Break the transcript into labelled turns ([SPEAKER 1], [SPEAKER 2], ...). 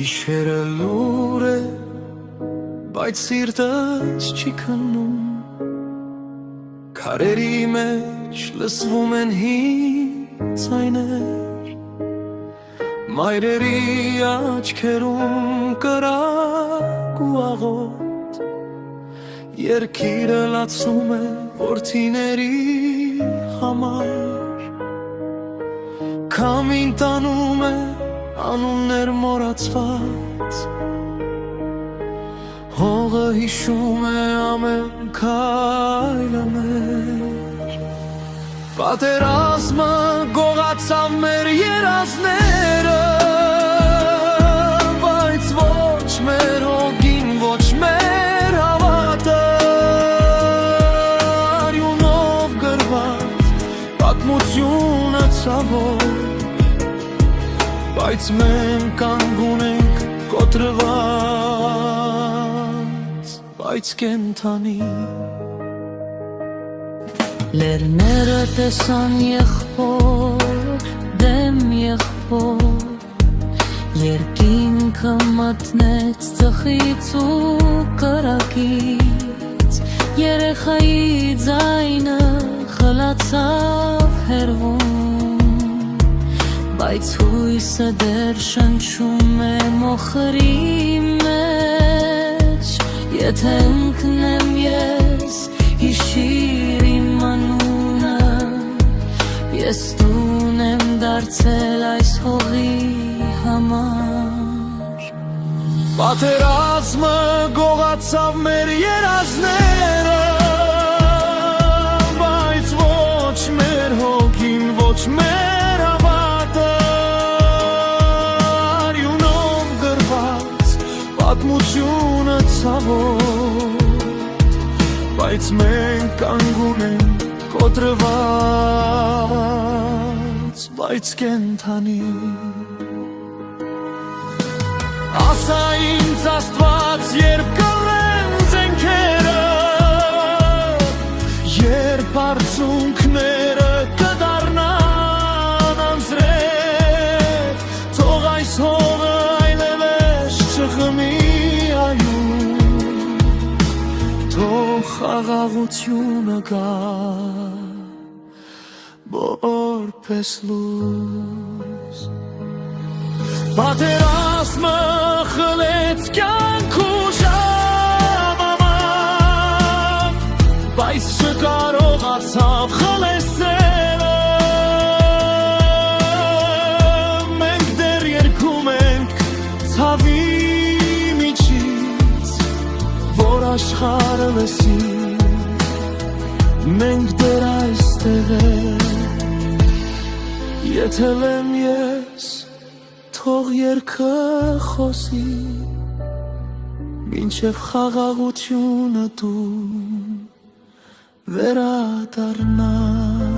[SPEAKER 1] Գիշերը լուր է, բայց սիրտս չի քննում, քարերի մեջ լսվում են հին ձայներ, մայրերի աչքերում կրակ ու աղոտ, երկիրը լացում է որդիների համար, քամին տանում է անուններ մոռացված, հողը հիշում է ամեն քայլը մեր, պատերազմը գողացավ մեր երազները, բայց ոչ մեր հոգին, ոչ մեր հավատը, արյունով գրված պատմությունը ցավով, բայց մենք կանգուն ենք կոտրված, բայց կենթանի։
[SPEAKER 2] Լերները տեսան եղբոր, դեմ եղբոր, երկինքը մտնեց ծխից ու կրակից, երեխայի ձայնը խլացավ հեռվում, բայց հույսը դեռ շնչում է մոխրի մեջ, եթե ընկնեմ ես հիշիր իմ անունը, ես տուն եմ դարձել այս հողի համար,
[SPEAKER 1] պատերազմը գողացավ մեր երազները, բայց ոչ մեր հոգին, ոչ մեր հավատը, արյունով գրված պատմությունը ցավով, բայց մենք կանգուն ենք կոտրված, բայց կենթանի։ Ասա ինձ Աստված, երբ կլեն զենքերը, երբ արցունքները կդառնան անձրև, թող այս հողը այլևս չխմի այուն, թող խաղաղությունը գա որպես լույս, պատերազմը խլեց կյանք ու ժամանակ, բայց չկարողացավ խլել սերը, մենք դեռ երգում ենք ցավի միջից, որ աշխարհը լսի, մենք դեռ այստեղ ենք, եթե լեմ ես թող երգը խոսի, մինչև խաղաղությունը դու վերադառնաս։